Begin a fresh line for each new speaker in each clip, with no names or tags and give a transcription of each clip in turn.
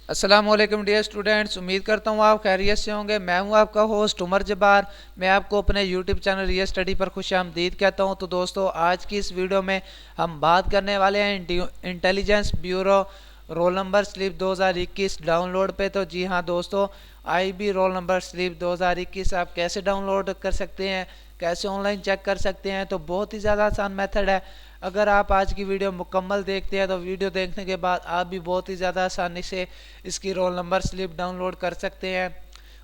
अस्सलाम वालेकुम dear students, उम्मीद करता हूँ आप खैरियत से होंगे। मैं हूँ आपका होस्ट उमर जब्बार। मैं आपको अपने यूट्यूब चैनल रियल स्टडी पर खुशामदीद कहता हूँ। तो दोस्तों, आज की इस वीडियो में हम बात करने वाले हैं intelligence bureau roll number slip 2021 download पे। तो जी हाँ दोस्तों, आईबी रोल नंबर स्लिप 2021 आप कैसे डाउनलोड कर सकते हैं, कैसे ऑनलाइन चेक कर सकते हैं। तो बहुत ही ज़्यादा आसान मेथड है। अगर आप आज की वीडियो मुकम्मल देखते हैं तो वीडियो देखने के बाद आप भी बहुत ही ज़्यादा आसानी से इसकी रोल नंबर स्लिप डाउनलोड कर सकते हैं।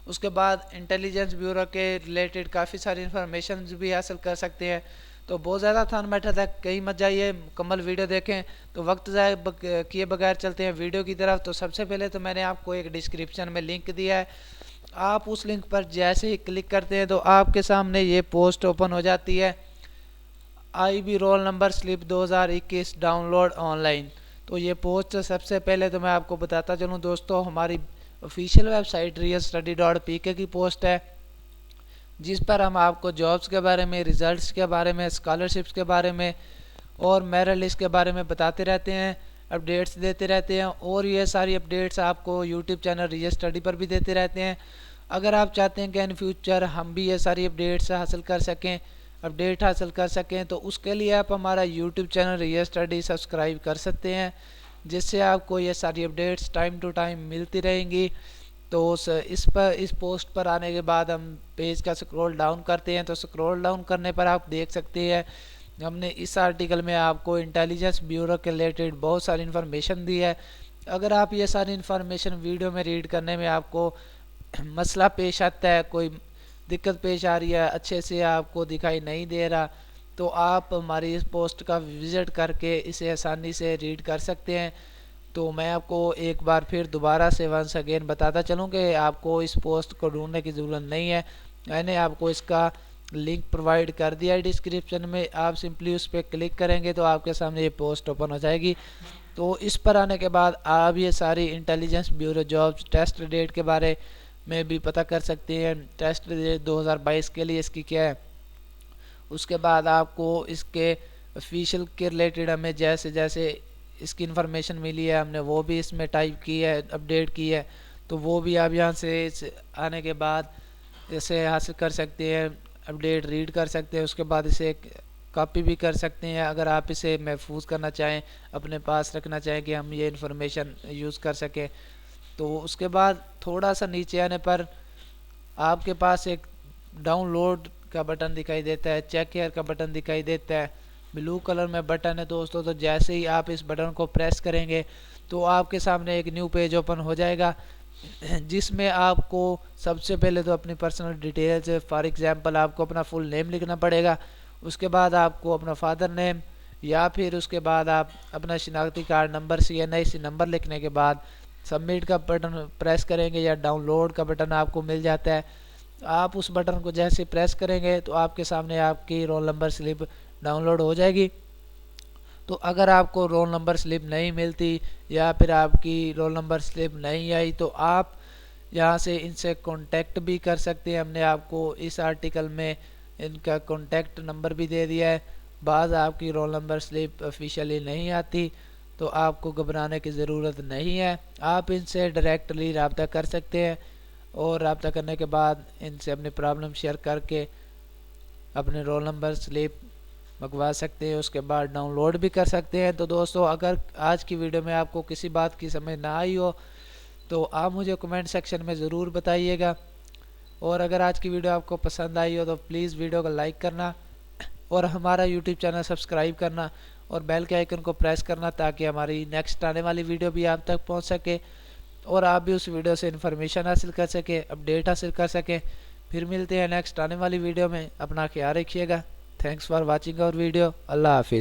उसके बाद इंटेलिजेंस ब्यूरो के रिलेटेड काफ़ी सारी इन्फॉर्मेशन भी हासिल कर सकते हैं। तो बहुत ज़्यादा आसान मैटर है, कहीं मत जाइए, मुकम्मल वीडियो देखें। तो वक्त ज़ाय किए बगैर चलते हैं वीडियो की तरफ। तो सबसे पहले तो मैंने आपको एक डिस्क्रिप्शन में लिंक दिया है, आप उस लिंक पर जैसे ही क्लिक करते हैं तो आपके सामने ये पोस्ट ओपन हो जाती है, IB roll number slip 2021 download online. तो ये पोस्ट सबसे पहले तो मैं आपको बताता चलूँ दोस्तों, हमारी ऑफिशियल वेबसाइट realstudy.pk की पोस्ट है, जिस पर हम आपको जॉब्स के बारे में, रिजल्ट्स के बारे में, स्कॉलरशिप्स के बारे में और मेरिट लिस्ट के बारे में बताते रहते हैं, अपडेट्स देते रहते हैं। और ये सारी अपडेट्स आपको यूट्यूब चैनल रियल स्टडी पर भी देते रहते हैं। अगर आप चाहते हैं कि इन फ्यूचर हम भी ये सारी अपडेट्स हासिल कर सकें, अपडेट हासिल कर सकें, तो उसके लिए आप हमारा YouTube channel real study subscribe कर सकते हैं, जिससे आपको ये सारी अपडेट्स टाइम टू टाइम मिलती रहेंगी। तो इस पोस्ट पर आने के बाद हम पेज का स्क्रॉल डाउन करते हैं। तो स्क्रॉल डाउन करने पर आप देख सकते हैं हमने इस आर्टिकल में आपको इंटेलिजेंस ब्यूरो के रिलेटेड बहुत सारी इन्फॉर्मेशन दी है। अगर आप ये सारी इन्फॉर्मेशन वीडियो में रीड करने में आपको मसला पेश आता है, कोई दिक्कत पेश आ रही है, अच्छे से आपको दिखाई नहीं दे रहा, तो आप हमारी इस पोस्ट का विज़िट करके इसे आसानी से रीड कर सकते हैं। तो मैं आपको एक बार फिर दोबारा से वंस अगेन बताता चलूँ कि आपको इस पोस्ट को ढूंढने की ज़रूरत नहीं है। मैंने आपको इसका लिंक प्रोवाइड कर दिया है डिस्क्रिप्शन में, आप सिंपली उस पर क्लिक करेंगे तो आपके सामने ये पोस्ट ओपन हो जाएगी। तो इस पर आने के बाद आप ये सारी intelligence bureau jobs test date के बारे में भी पता कर सकते हैं। टेस्ट डेट 2022 के लिए इसकी क्या है। उसके बाद आपको इसके ऑफिशियल के रिलेटेड हमें जैसे जैसे इसकी इन्फॉर्मेशन मिली है, हमने वो भी इसमें टाइप की है, अपडेट की है। तो वो भी आप यहाँ से आने के बाद इसे हासिल कर सकते हैं, अपडेट रीड कर सकते हैं। उसके बाद इसे कॉपी भी कर सकते हैं अगर आप इसे महफूज करना चाहें, अपने पास रखना चाहें कि हम ये इन्फॉर्मेशन यूज़ कर सकें। तो उसके बाद थोड़ा सा नीचे आने पर आपके पास एक डाउनलोड का बटन दिखाई देता है, चेक हेयर का बटन दिखाई देता है, ब्लू कलर में बटन है दोस्तों। तो जैसे ही आप इस बटन को प्रेस करेंगे तो आपके सामने एक न्यू पेज ओपन हो जाएगा, जिसमें आपको सबसे पहले तो अपनी पर्सनल डिटेल्स, फॉर एग्जांपल आपको अपना फुल नेम लिखना पड़ेगा। उसके बाद आपको अपना फादर नेम, या फिर उसके बाद आप अपना शिनाख्ती कार्ड नंबर CNIC नंबर लिखने के बाद सबमिट का बटन प्रेस करेंगे या डाउनलोड का बटन आपको मिल जाता है। आप उस बटन को जैसे प्रेस करेंगे तो आपके सामने आपकी रोल नंबर स्लिप डाउनलोड हो जाएगी। तो अगर आपको रोल नंबर स्लिप नहीं मिलती या फिर आपकी रोल नंबर स्लिप नहीं आई तो आप यहाँ से इनसे कांटेक्ट भी कर सकते हैं। हमने आपको इस आर्टिकल में इनका कांटेक्ट नंबर भी दे दिया है। बाज़ आपकी रोल नंबर स्लिप ऑफिशियली नहीं आती तो आपको घबराने की ज़रूरत नहीं है, आप इनसे डायरेक्टली रब्ता कर सकते हैं और रब्ता करने के बाद इनसे अपनी प्रॉब्लम शेयर करके अपने रोल नंबर स्लिप मंगवा सकते हैं, उसके बाद डाउनलोड भी कर सकते हैं। तो दोस्तों, अगर आज की वीडियो में आपको किसी बात की समझ ना आई हो तो आप मुझे कमेंट सेक्शन में ज़रूर बताइएगा। और अगर आज की वीडियो आपको पसंद आई हो तो प्लीज़ वीडियो को लाइक करना और हमारा यूट्यूब चैनल सब्सक्राइब करना और बेल के आइकन को प्रेस करना, ताकि हमारी नेक्स्ट आने वाली वीडियो भी आप तक पहुंच सके और आप भी उस वीडियो से इन्फॉर्मेशन हासिल कर सके, अपडेट हासिल कर सकें। फिर मिलते हैं नेक्स्ट आने वाली वीडियो में, अपना ख्याल रखिएगा। Thanks for watching our video. अल्लाह हाफिज़।